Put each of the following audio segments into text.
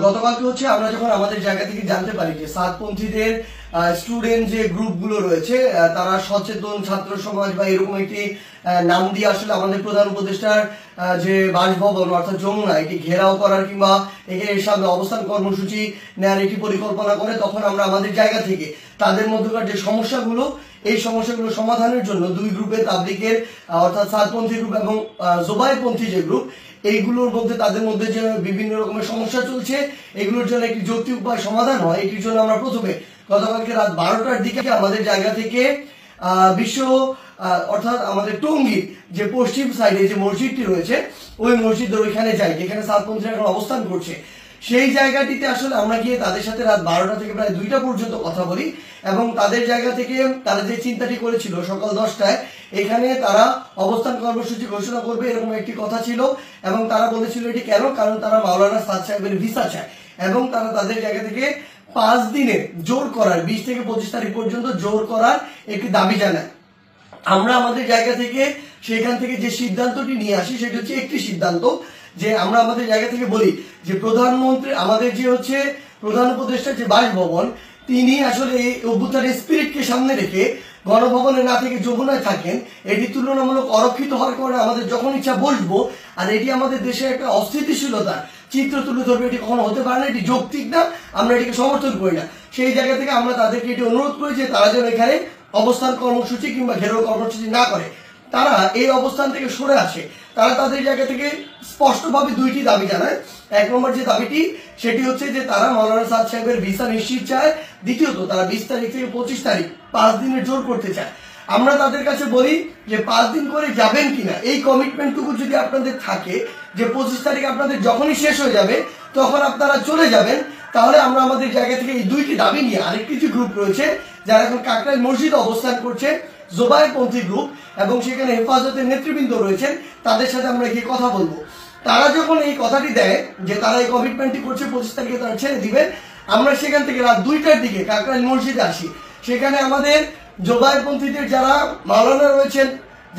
গতকালকে হচ্ছে আমরা যখন আমাদের জায়গা থেকে জানতে পারি যে সাতপন্থীদের স্টুডেন্ট যে গ্রুপগুলো রয়েছে তারা সচেতন ছাত্র সমাজ বা এরকম একটি নাম দিয়ে আসলে আমাদের প্রধান উপদেষ্টার যে বাসভবন অর্থাৎ যমুনা এটি ঘেরাও করার কিংবা এর সামনে অবস্থান কর্মসূচি নেওয়ার একটি পরিকল্পনা করে, তখন আমরা আমাদের জায়গা থেকে তাদের মধ্যকার যে সমস্যাগুলো এই সমস্যাগুলো সমাধানের জন্য দুই গ্রুপে তাবলিগের অর্থাৎ সাতপন্থী গ্রুপ এবং জোবায়েরপন্থী যে গ্রুপ এইগুলোর মধ্যে তাদের মধ্যে যে বিভিন্ন রকমের সমস্যা চলছে এগুলোর জন্য একটি যৌক্তিক উপায় সমাধান হয়, এটির জন্য আমরা প্রথমে গতকালকে রাত 12টার দিকে আমাদের জায়গা থেকে বিশ্ব অর্থাৎ আমাদের টঙ্গীর যে পশ্চিম সাইডে যে মসজিদটি রয়েছে ওই মসজিদের ওইখানে যাই যেখানে সাতপন্থীরা এখন অবস্থান করছে। সেই জায়গাটিতে আসলে আমরা গিয়ে তাদের সাথে রাত 12টা থেকে প্রায় 2টা পর্যন্ত কথা বলি এবং তাদের জায়গা থেকে তারা যে চিন্তাটি করেছিল সকাল 10টায় এখানে তারা অবস্থান কর্মসূচি ঘোষণা করবে এরকম একটি কথা ছিল এবং তারা বলেছিল এটি কেন, কারণ তারা মাওলানা সাদ সাহেবের ভিসা চায় এবং তারা তাদের জায়গা থেকে 5 দিনে জোর করার 20 থেকে 25 তারিখ পর্যন্ত জোর করার একটি দাবি জানায়। আমরা আমাদের জায়গা থেকে সেখান থেকে যে সিদ্ধান্তটি নিয়ে আসি সেটি হচ্ছে একটি সিদ্ধান্ত যে আমরা আমাদের জায়গা থেকে বলি যে প্রধানমন্ত্রী আমাদের যে হচ্ছে প্রধান উপদেষ্টার যে বাসভবন তিনি আসলে এই অভ্যুত্থানের স্পিরিটকে সামনে রেখে গণভবনে না থেকে যমুনায় থাকেন, এটি তুলনামূলক অরক্ষিত হওয়ার কারণে আমাদের যখন ইচ্ছা বসবো আর এটি আমাদের দেশের একটা অস্থিতিশীলতা চিত্র তুলে ধরবে, এটি কখনো হতে পারে না, এটি যৌক্তিক না, আমরা এটিকে সমর্থন করি না। সেই জায়গা থেকে আমরা তাদেরকে এটি অনুরোধ করি যে তারা যেন এখানে অবস্থান কর্মসূচি কিংবা ঘেরাও কর্মসূচি না করে, তারা এই অবস্থান থেকে সরে আসে। তারা তাদের জায়গা থেকে স্পষ্টভাবে দুইটি দাবি জানায়। এক নম্বর যে দাবিটি সেটি হচ্ছে যে তারা মাওলানা সাদ সাহেবের ভিসা নিশ্চিত চায়, দ্বিতীয়ত তারা 20 তারিখ থেকে 25 তারিখ 5 দিনের জোর করতে চায়। আমরা তাদের কাছে বলি যে 5 দিন করে যাবেন কিনা, এই কমিটমেন্টটুকু যদি আপনাদের থাকে যে 25 তারিখ আপনাদের যখনই শেষ হয়ে যাবে তখন আপনারা চলে যাবেন, তাহলে আমরা আমাদের জায়গা থেকে এই দুইটি দাবি নিয়ে আরেকটি যে গ্রুপ রয়েছে যারা এখন কাকরাইল মসজিদে অবস্থান করছে জোবায়েরপন্থী গ্রুপ এবং সেখানে হেফাজতের নেতৃবৃন্দ রয়েছেন তাদের সাথে আমরা গিয়ে কথা বলবো। তারা যখন এই কথাটি দেয় যে তারা এই কমিটমেন্টটি করছে 25 তারিখে তারা ছেড়ে দিবে, আমরা সেখান থেকে রাত 2টার দিকে কাকরাইল মসজিদে আসি। সেখানে আমাদের জোবায়েরপন্থীদের যারা মাওলানা রয়েছেন,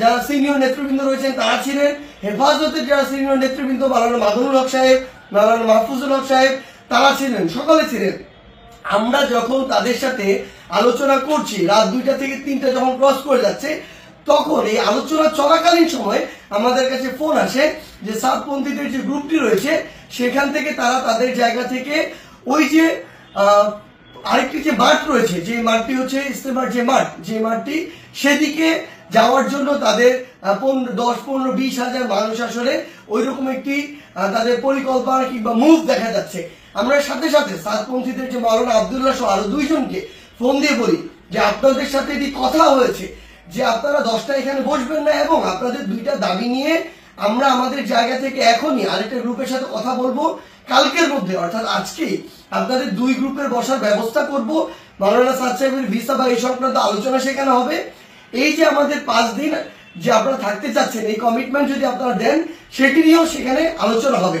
যারা সিনিয়র নেতৃবৃন্দ রয়েছেন তারা ছিলেন, হেফাজতের যারা সিনিয়র নেতৃবৃন্দ মাওলানা মাদুনুল হক সাহেব, মাওলানা মাহফুজুল হক সাহেব তারা ছিলেন, সকলে ছিলেন। আমরা যখন তাদের সাথে আলোচনা করছি রাত 2টা থেকে 3টা যখন ক্রস করে যাচ্ছে তখন এই আলোচনা চলাকালীন সময় আমাদের কাছে ফোন আসে যে সাতপন্থীদের যে গ্রুপটি রয়েছে সেখান থেকে তারা তাদের জায়গা থেকে ওই যে আরেকটি যে মাঠ রয়েছে যে মাঠটি হচ্ছে ইস্তেমার যে মাঠ, যে মাঠটি সেদিকে যাওয়ার জন্য তাদের 10-15-20 হাজার মানুষ আসলে ওই রকম একটি তাদের পরিকল্পনা কিংবা মুভ দেখা যাচ্ছে। আমরা সাথে সাথে সাতপন্থীদের যে মাওলানা আব্দুল্লাহ সহ আরো 2 জনকে ফোন দিয়ে বলি যে আপনাদের সাথে এটি কথা হয়েছে যে আপনারা 10টা এখানে বসবেন না এবং আপনাদের 2টা দাবি নিয়ে আমরা আমাদের জায়গা থেকে এখনই আরেকটা গ্রুপের সাথে কথা বলবো, কালকের মধ্যে অর্থাৎ আজকেই আপনাদের 2 গ্রুপের বসার ব্যবস্থা করব, মাওলানা সাদ সাহেবের ভিসা বা এই সংক্রান্ত আলোচনা সেখানে হবে। এই যে আমাদের 5 দিন যে আপনারা থাকতে চাচ্ছেন এই কমিটমেন্ট যদি আপনারা দেন সেটি নিয়েও সেখানে আলোচনা হবে।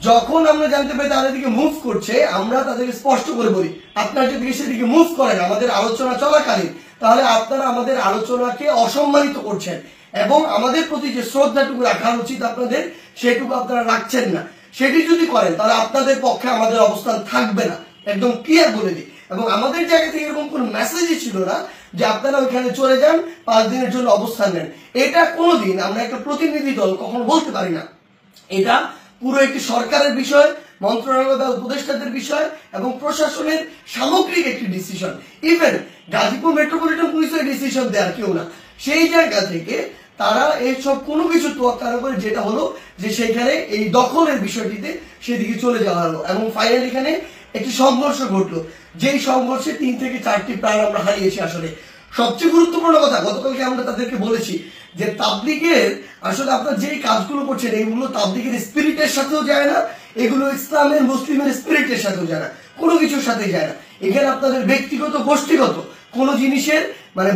যখন আমরা জানতে পারি তাদের দিকে মুভ করছে আমরা তাদেরকে স্পষ্ট করে বলি আপনারা যদি সেদিকে মুভ করেন আমাদের আলোচনা চলাকালীন তাহলে আপনারা আমাদের আলোচনাকে অসম্মানিত করছেন এবং আমাদের প্রতি যে শ্রদ্ধাটুকু রাখা উচিত আপনাদের সেটুকু আপনারা রাখছেন না। সেটি যদি করেন তাহলে আপনাদের পক্ষে আমাদের অবস্থান থাকবে না, একদম ক্লিয়ার বলে দিই। এবং আমাদের জায়গা থেকে এরকম কোনো মেসেজই ছিল না যে আপনারা ওইখানে চলে যান 5 দিনের জন্য অবস্থান নেন। এটা কোনোদিন আমরা একটা প্রতিনিধি দল কখনো বলতে পারি না। এটা পুরো একটি সরকারের বিষয়, মন্ত্রণালয় বা উপদেষ্টাদের বিষয় এবং প্রশাসনের সামগ্রিক একটি ডিসিশন। ইভেন গাজীপুর মেট্রোপলিটন পুলিশের ডিসিশন দেওয়ার কেউ না। সেই জায়গা থেকে তারা এইসব কোনো কিছু তোয়াক্কা করে যেটা হলো যে সেইখানে এই দখলের বিষয়টিতে সেদিকে চলে যাওয়া হলো এবং ফাইনাল এখানে একটি সংঘর্ষ ঘটলো, যেই সংঘর্ষে 3 থেকে 4টি প্রাণ আমরা হারিয়েছি। আসলে সবচেয়ে গুরুত্বপূর্ণ কথা গতকালকে আমরা তাদেরকে বলেছি যে তাবলিগের আসলে আপনারা যেই কাজগুলো করছেন এগুলো তাবলিগের স্পিরিটের সাথেও যায় না, এগুলো ইসলামের মুসলিমের স্পিরিটের সাথেও যায় না, কোনো কিছুর সাথে যায় না। এখানে আপনাদের ব্যক্তিগত গোষ্ঠীগত কোনো জিনিসের মানে